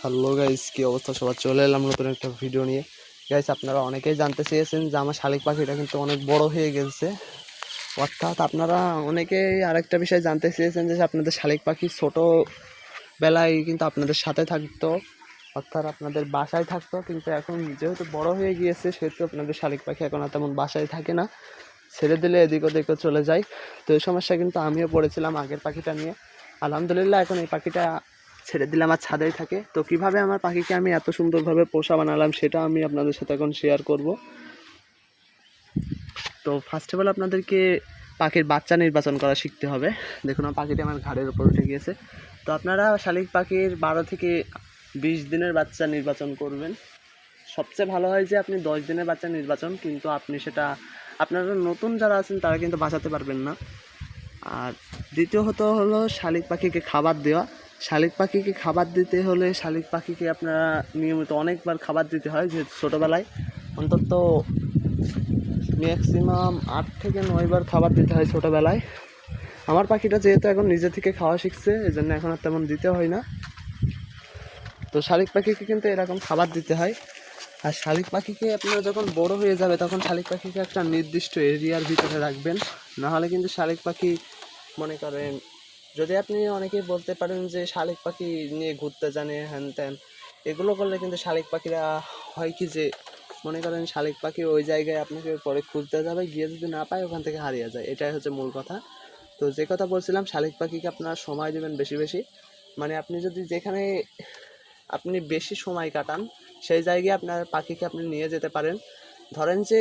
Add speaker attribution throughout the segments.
Speaker 1: Hello guys, কি অবস্থা সবার? চলে এলাম নতুন একটা ভিডিও নিয়ে। গাইস, আপনারা অনেকেই জানতে চেয়েছেন যে আমার শালিক পাখিটা কিন্তু অনেক বড় হয়ে গেছে। অর্থাৎ আপনারা অনেকেই আরেকটা বিষয় জানতে চেয়েছেন যে আপনাদের শালিক পাখি ছোটোবেলায় কিন্তু আপনাদের সাথে থাকতো, অর্থাৎ আপনাদের বাসায় থাকতো, কিন্তু এখন যেহেতু বড় হয়ে গিয়েছে সেহেতু আপনাদের শালিক পাখি এখন আর তেমন বাসায় থাকে না, ছেড়ে দিলে এদিক ওদিকে চলে যায়। তো এই সমস্যা কিন্তু আমিও পড়েছিলাম আগের পাখিটা নিয়ে। আলহামদুলিল্লাহ এখন এই পাখিটা ছেড়ে দিলে আমার ছাদেই থাকে। তো কিভাবে আমার পাখিকে আমি এত সুন্দরভাবে পোষা বানালাম সেটা আমি আপনাদের সাথে এখন শেয়ার করব। তো ফার্স্ট অফ অল আপনাদেরকে পাখির বাচ্চা নির্বাচন করা শিখতে হবে। দেখুন, আমার পাখিটি আমার ঘাড়ের উপর উঠে গিয়েছে। তো আপনারা শালিক পাখির 12 থেকে 20 দিনের বাচ্চা নির্বাচন করবেন। সবচেয়ে ভালো হয় যে আপনি 10 দিনের বাচ্চা নির্বাচন, কিন্তু আপনি সেটা আপনারা নতুন যারা আছেন তারা কিন্তু বাঁচাতে পারবেন না। আর দ্বিতীয়ত হলো শালিক পাখিকে খাবার দেওয়া। শালিক পাখিকে খাবার দিতে হলে শালিক পাখিকে আপনারা নিয়মিত অনেকবার খাবার দিতে হয়, যে ছোটোবেলায় অন্তত ম্যাক্সিমাম 8 থেকে 9 বার খাবার দিতে হয় ছোটোবেলায়। আমার পাখিটা যেহেতু এখন নিজে থেকে খাওয়া শিখছে, এই জন্য এখন আর তেমন দিতে হয় না। তো শালিক পাখিকে কিন্তু এরকম খাবার দিতে হয়। আর শালিক পাখিকে আপনারা যখন বড় হয়ে যাবে তখন শালিক পাখিকে একটা নির্দিষ্ট এরিয়ার ভিতরে রাখবেন, নাহলে কিন্তু শালিক পাখি মনে করেন, যদি আপনি অনেকেই বলতে পারেন যে শালিক পাখি নিয়ে ঘুরতে জানে হ্যান ত্যান, এগুলো করলে কিন্তু শালিক পাখিরা হয় কি যে মনে করেন শালিক পাখি ওই জায়গায় আপনাকে পরে খুঁজতে যাবে, গিয়ে যদি না পায় ওখান থেকে হারিয়ে যায়। এটাই হচ্ছে মূল কথা। তো যে কথা বলছিলাম, শালিক পাখিকে আপনারা সময় দেবেন বেশি বেশি। মানে আপনি যদি যেখানে আপনি বেশি সময় কাটান সেই জায়গায় আপনার পাখিকে আপনি নিয়ে যেতে পারেন। ধরেন যে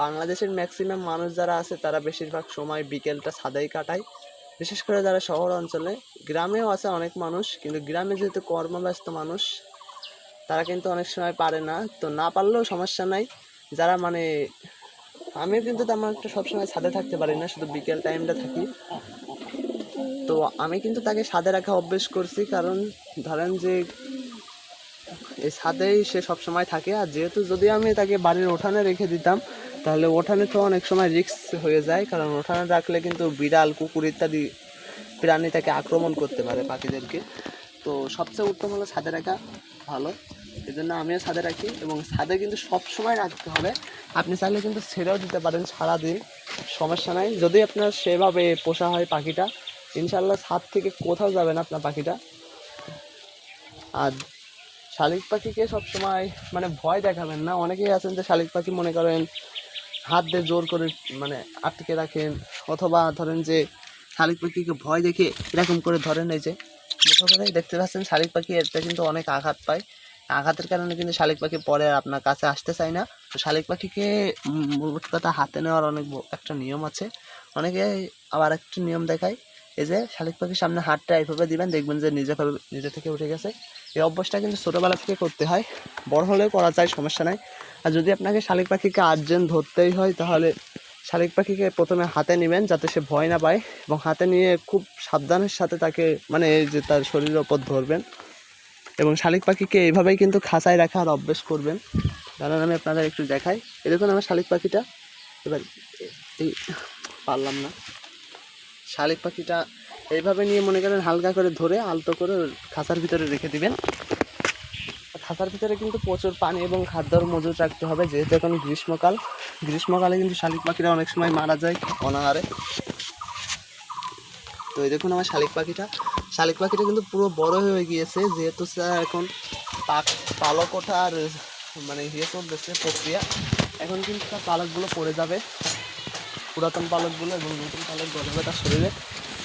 Speaker 1: বাংলাদেশের ম্যাক্সিমাম মানুষ যারা আছে তারা বেশিরভাগ সময় বিকেলটা ছাদেই কাটায়, বিশেষ করে যারা শহর অঞ্চলে। গ্রামেও আছে অনেক মানুষ, কিন্তু গ্রামে যেহেতু কর্মব্যস্ত মানুষ তারা কিন্তু অনেক সময় পারে না। তো না পারলেও সমস্যা নাই, যারা মানে আমিও কিন্তু তেমন একটা সবসময় ছাদে থাকতে পারি না, শুধু বিকেল টাইমটা থাকি। তো আমি কিন্তু তাকে ছাদে রাখা অভ্যেস করছি, কারণ ধরেন যে এই ছাদেই সে সবসময় থাকে। আর যেহেতু যদি আমি তাকে বাড়ির উঠানে রেখে দিতাম তাহলে উঠানে তো অনেক সময় রিস্ক হয়ে যায়, কারণ উঠানে রাখলে কিন্তু বিড়াল কুকুর ইত্যাদি প্রাণী তাকে আক্রমণ করতে পারে পাখিদেরকে। তো সবচেয়ে উত্তম হলো ছাদে রাখা ভালো, এই জন্য আমিও ছাদে রাখি। এবং ছাদে কিন্তু সব সময় রাখতে হবে। আপনি চাইলে কিন্তু ছেড়েও দিতে পারেন সারাদিন, সমস্যা নাই। যদি আপনার সেভাবে পোষা হয় পাখিটা, ইনশাল্লাহ ছাদ থেকে কোথাও যাবে না আপনার পাখিটা। আর শালিক পাখিকে সবসময় মানে ভয় দেখাবেন না। অনেকেই আছেন যে শালিক পাখি মনে করেন হাত দিয়ে জোর করে মানে আটকে রাখেন, অথবা ধরেন যে শালিক পাখিকে ভয় দেখে এরকম করে ধরেন, এই যে মুঠো করে দেখতে পাচ্ছেন শালিক পাখি, এতে কিন্তু অনেক আঘাত পায়। আঘাতের কারণে কিন্তু শালিক পাখি পরে আপনার কাছে আসতে চায় না। তো শালিক পাখিকে মূলত কথা হাতে নেওয়ার অনেক একটা নিয়ম আছে। অনেকে আবার একটা নিয়ম দেখায়, এই যে শালিক পাখির সামনে হাতটা এইভাবে দিবেন, দেখবেন যে নিজে থেকে উঠে গেছে। এই অভ্যাসটা কিন্তু ছোটোবেলা থেকে করতে হয়, বড় হলেও করা যায়, সমস্যা নাই। আর যদি আপনাকে শালিক পাখিকে আর্জেন্ট ধরতেই হয় তাহলে শালিক পাখিকে প্রথমে হাতে নেবেন যাতে সে ভয় না পায়, এবং হাতে নিয়ে খুব সাবধানের সাথে তাকে মানে এই যে তার শরীরের ওপর ধরবেন। এবং শালিক পাখিকে এইভাবেই কিন্তু খাঁচায় রাখার অভ্যেস করবেন। কারণ আমি আপনাদের একটু দেখাই, এই দেখুন আমার শালিক পাখিটা। এবার এই পারলাম না, শালিক পাখিটা এইভাবে নিয়ে মনে করেন হালকা করে ধরে আলতো করে খাঁচার ভিতরে রেখে দিবেন। খাঁচার ভিতরে কিন্তু প্রচুর পানি এবং খাদ্যর মজুত রাখতে হবে, যেহেতু এখন গ্রীষ্মকালে কিন্তু শালিক পাখিরা অনেক সময় মারা যায় অনাহারে। তো এই দেখুন আমার শালিক পাখিটা কিন্তু পুরো বড় হয়ে গিয়েছে, যেহেতু এখন পালক ওঠার মানে ইয়ে চলতেছে প্রক্রিয়া। এখন কিন্তু তার পালকগুলো পড়ে যাবে, পুরাতন পালকগুলো, এবং নতুন পালক গজাবে তার শরীরে।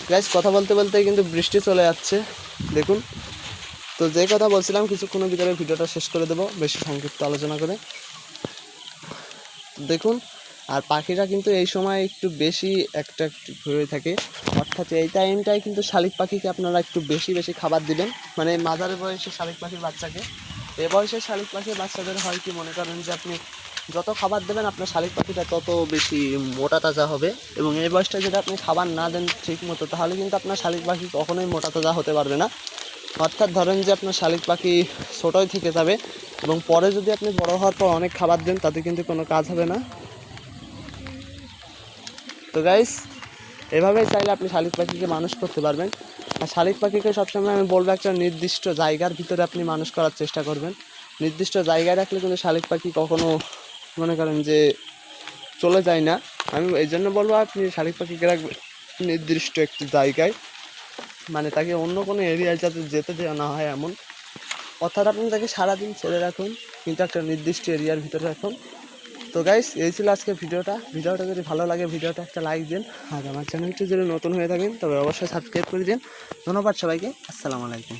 Speaker 1: গাইস, কথা বলতে বলতে কিন্তু বৃষ্টি চলে যাচ্ছে, দেখুন। তো যে কথা বলছিলাম, কিছুক্ষণের ভিতরে ভিডিওটা শেষ করে দেবো বেশি সংক্ষিপ্ত আলোচনা করে। দেখুন, আর পাখিরা কিন্তু এই সময় একটু বেশি অ্যাট্রাক্টিভ হয়ে থাকে, অর্থাৎ এই টাইমটাই কিন্তু শালিক পাখিকে আপনারা একটু বেশি বেশি খাবার দিবেন। মানে মাঝারি বয়সে শালিক পাখির বাচ্চাকে, এ বয়সে শালিক পাখির বাচ্চাদের হয় কি মনে করেন যে আপনি যত খাবার দেবেন আপনার শালিক পাখিটা তত বেশি মোটা তাজা হবে। এবং এই বয়সটা যদি আপনি খাবার না দেন ঠিক মতো, তাহলে কিন্তু আপনার শালিক পাখি কখনোই মোটা তাজা হতে পারবে না। অর্থাৎ ধরেন যে আপনার শালিক পাখি ছোটোই থেকে যাবে, এবং পরে যদি আপনি বড় হওয়ার পর অনেক খাবার দেন তাতে কিন্তু কোনো কাজ হবে না। তো গাইস, এভাবেই চাইলে আপনি শালিক পাখিকে মানুষ করতে পারবেন। আর শালিক পাখিকে সবসময় আমি বলবো একটা নির্দিষ্ট জায়গার ভিতরে আপনি মানুষ করার চেষ্টা করবেন। নির্দিষ্ট জায়গায় রাখলে কিন্তু শালিক পাখি কখনো মনে করেন যে চলে যায় না। আমি এই জন্য বলবো আপনি শালিক পাখিকে রাখবেন নির্দিষ্ট একটি জায়গায়, মানে তাকে অন্য কোনো এরিয়ায় যাতে যেতে দেওয়া না হয় এমন। অর্থাৎ আপনি তাকে সারাদিন ছেড়ে রাখুন, কিন্তু একটা নির্দিষ্ট এরিয়ার ভিতরে রাখুন। তো গাইস, এই ছিল আজকে ভিডিওটা যদি ভালো লাগে ভিডিওটা একটা লাইক দিন, আর আমার চ্যানেলটি যদি নতুন হয়ে থাকেন তবে অবশ্যই সাবস্ক্রাইব করে দিন। ধন্যবাদ সবাইকে, আসসালামু আলাইকুম।